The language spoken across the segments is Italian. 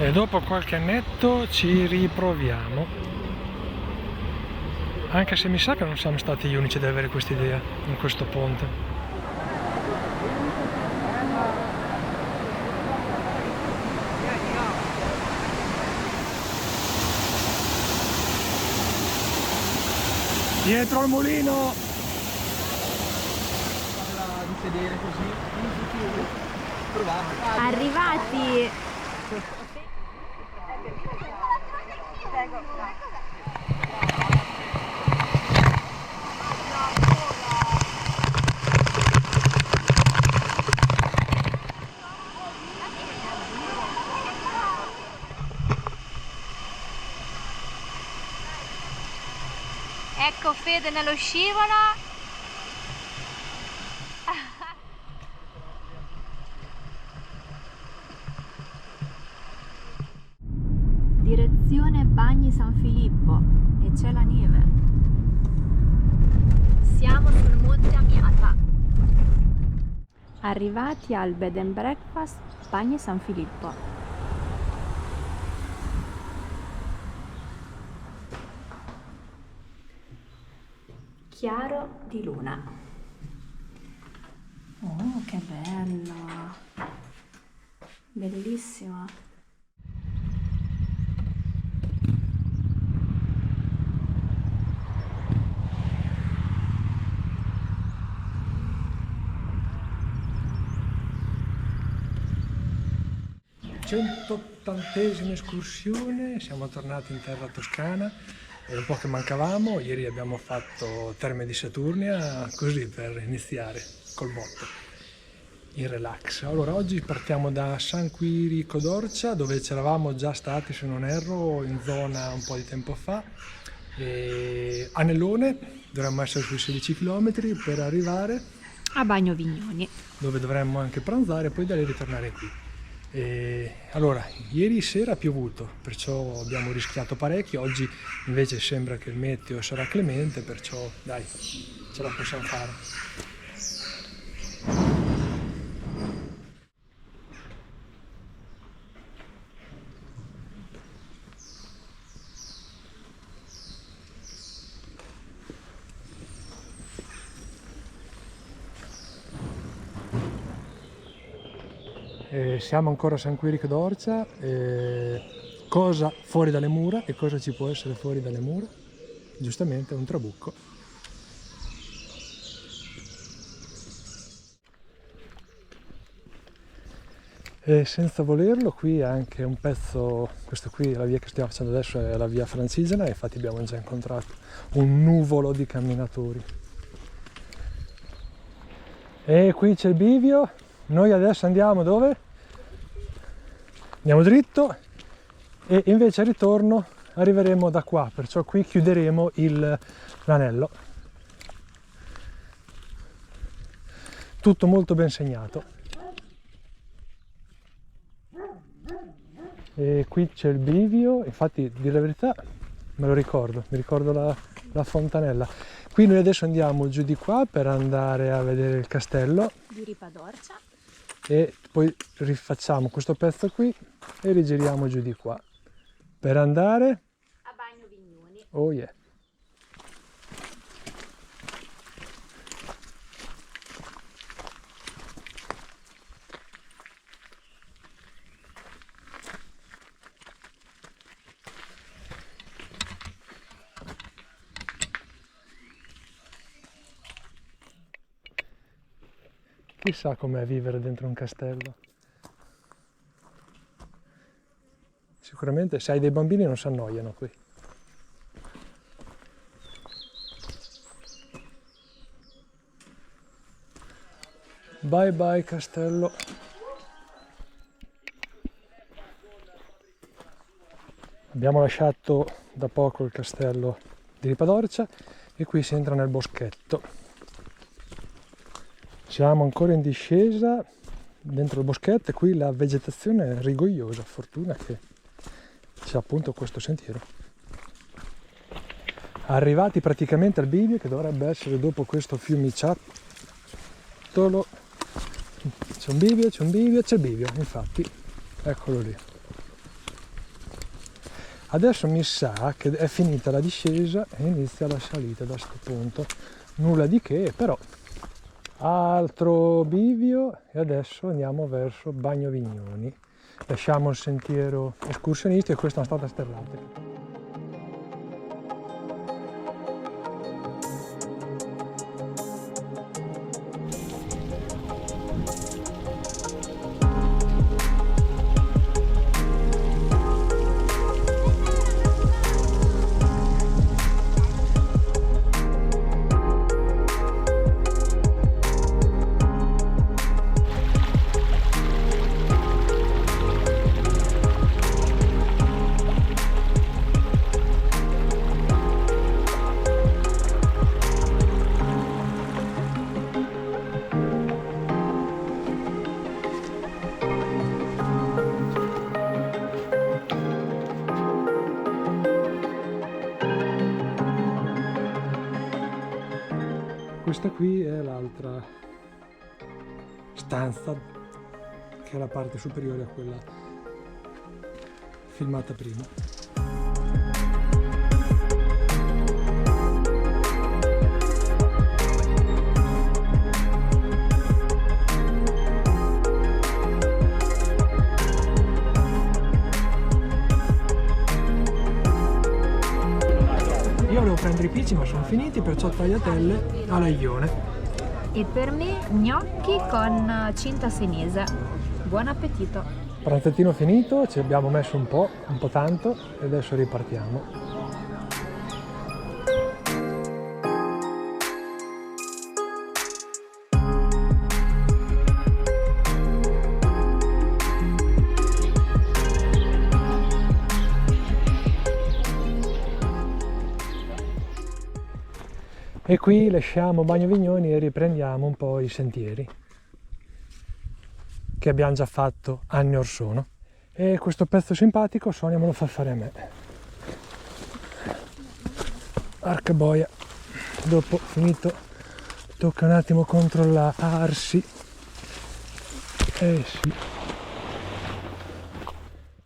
E dopo qualche annetto ci riproviamo, anche se mi sa che non siamo stati gli unici ad avere questa idea in questo ponte. Dietro al mulino! Di sedere così, provate. Arrivati! Ecco Fede nello scivolo. Direzione Bagni San Filippo e c'è la neve. Siamo sul Monte Amiata. Arrivati al Bed and Breakfast Bagni San Filippo. Chiaro di luna. Oh, che bello! Bellissimo! Centottantesima escursione, siamo tornati in terra toscana, era un po' che mancavamo, ieri abbiamo fatto Terme di Saturnia così per iniziare col botto, in relax. Allora oggi partiamo da San Quirico d'Orcia dove c'eravamo già stati, se non erro, in zona un po' di tempo fa, e a Nellone dovremmo essere sui 16 km per arrivare A Bagno Vignoni. dove dovremmo anche pranzare e poi da lì ritornare qui. Allora, ieri sera ha piovuto, perciò abbiamo rischiato parecchio, oggi invece sembra che il meteo sarà clemente, perciò dai, ce la possiamo fare. Siamo ancora a San Quirico d'Orcia, cosa fuori dalle mura e cosa ci può essere fuori dalle mura? Giustamente un trabucco. E senza volerlo qui è anche un pezzo, questo qui, la via che stiamo facendo adesso è la via Francigena, e infatti abbiamo già incontrato un nuvolo di camminatori. E qui c'è il bivio, noi adesso andiamo dove? Andiamo dritto e invece al ritorno arriveremo da qua, perciò qui chiuderemo l'anello. Tutto molto ben segnato. E qui c'è il bivio, infatti, a dire la verità, me lo ricordo, mi ricordo la fontanella. Qui noi adesso andiamo giù di qua per andare a vedere il castello Di Ripa d'Orcia. e poi rifacciamo questo pezzo qui e rigiriamo giù di qua per andare A Bagno Vignoni. oh yeah. Chissà com'è vivere dentro un castello. Sicuramente se hai dei bambini non si annoiano qui. Bye bye castello. Abbiamo lasciato da poco il castello di Ripa d'Orcia e qui si entra nel boschetto. Siamo ancora in discesa dentro il boschetto e qui la vegetazione è rigogliosa, fortuna che c'è appunto questo sentiero. Arrivati praticamente al bivio, che dovrebbe essere dopo questo fiumiciattolo. C'è un bivio, c'è il bivio, infatti, eccolo lì. Adesso mi sa che è finita la discesa e inizia la salita da questo punto. Nulla di che, però altro bivio e adesso andiamo verso Bagno Vignoni. Lasciamo il sentiero escursionisti e questa è una strada sterrata. Questa qui è l'altra stanza, che è la parte superiore a quella filmata prima. Io volevo prendere i picci ma sono finiti, perciò tagliatelle all'aglione. E per me gnocchi con cinta senese. Buon appetito! Pranzettino finito, ci abbiamo messo un po' tanto e adesso ripartiamo. E qui lasciamo Bagno Vignoni e riprendiamo un po' i sentieri che abbiamo già fatto anni or sono. E questo pezzo simpatico Sonia me lo fa fare a me. Arca boia, dopo finito tocca un attimo controllarsi. Eh sì.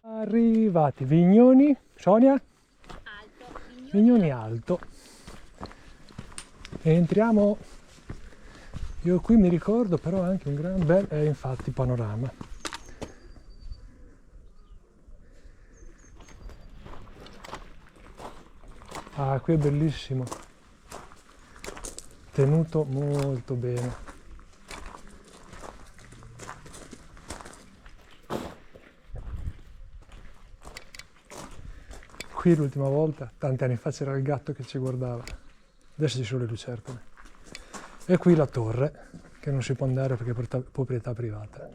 Arrivati Vignoni, Sonia? Alto. Vignoni Alto. E entriamo, io qui mi ricordo però anche un gran bel, infatti, panorama. Ah, qui è bellissimo, tenuto molto bene. Qui l'ultima volta, tanti anni fa, c'era il gatto che ci guardava. Adesso ci sono le lucertole. E qui la torre, che non si può andare perché è proprietà privata.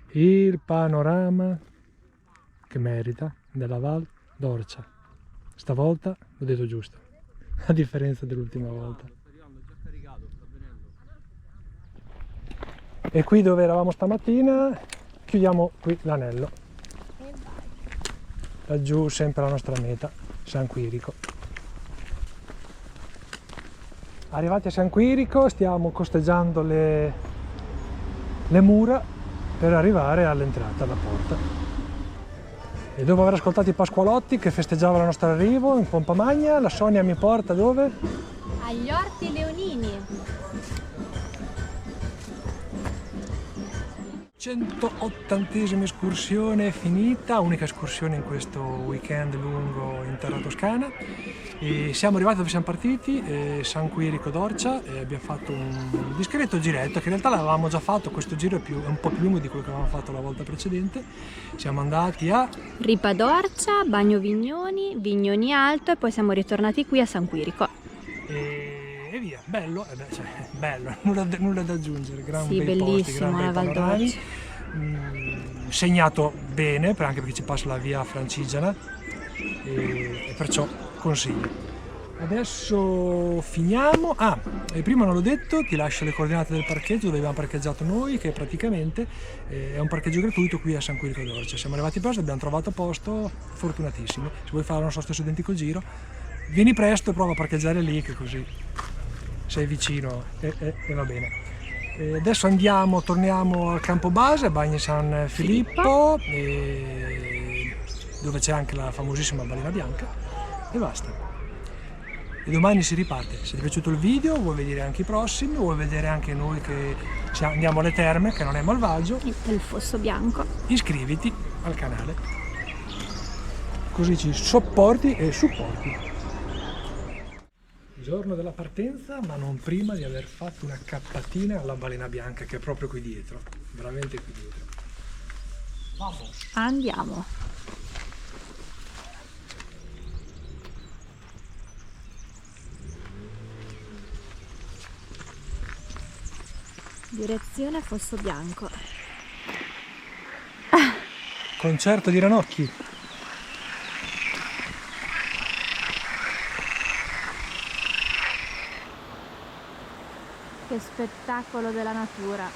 Il panorama che merita della Val d'Orcia. Stavolta l'ho detto giusto, a differenza dell'ultima volta. E qui dove eravamo stamattina, chiudiamo qui l'anello. Laggiù sempre la nostra meta, San Quirico. Arrivati a San Quirico stiamo costeggiando le mura per arrivare all'entrata, alla porta. E dopo aver ascoltato i Pasqualotti che festeggiavano il nostro arrivo in pompa magna, la Sonia mi porta dove? Agli Orti Leonini. 180esima escursione finita, unica escursione in questo weekend lungo in terra toscana. E siamo arrivati dove siamo partiti, San Quirico d'Orcia, e abbiamo fatto un discreto giretto, che in realtà l'avevamo già fatto, questo giro è un po' più lungo di quello che avevamo fatto la volta precedente. Siamo andati a Ripa d'Orcia, Bagno Vignoni, Vignoni Alto e poi siamo ritornati qui a San Quirico. e via, bello, bello, nulla da aggiungere, Sì, bellissimo, la Val d'Orcia. Segnato bene, anche perché ci passa la via Francigena e perciò consiglio. Adesso finiamo. E prima non l'ho detto, ti lascio le coordinate del parcheggio dove abbiamo parcheggiato noi, che praticamente è un parcheggio gratuito qui a San Quirico d'Orcia. Siamo arrivati presto, abbiamo trovato posto, fortunatissimi. Se vuoi fare il nostro stesso identico giro, vieni presto e prova a parcheggiare lì, che così sei vicino e va bene. Adesso torniamo al campo base, a Bagni San Filippo, dove c'è anche la famosissima balena bianca, e basta. E domani si riparte. Se ti è piaciuto il video, vuoi vedere anche i prossimi, vuoi vedere anche noi che andiamo alle terme, che non è malvagio, Il Fosso Bianco. iscriviti al canale, così ci sopporti e supporti. Giorno della partenza, ma non prima di aver fatto una cappatina alla balena bianca, che è proprio qui dietro, veramente qui dietro. Vamos! Andiamo. Direzione Fosso Bianco. Concerto di ranocchi. Che spettacolo della natura.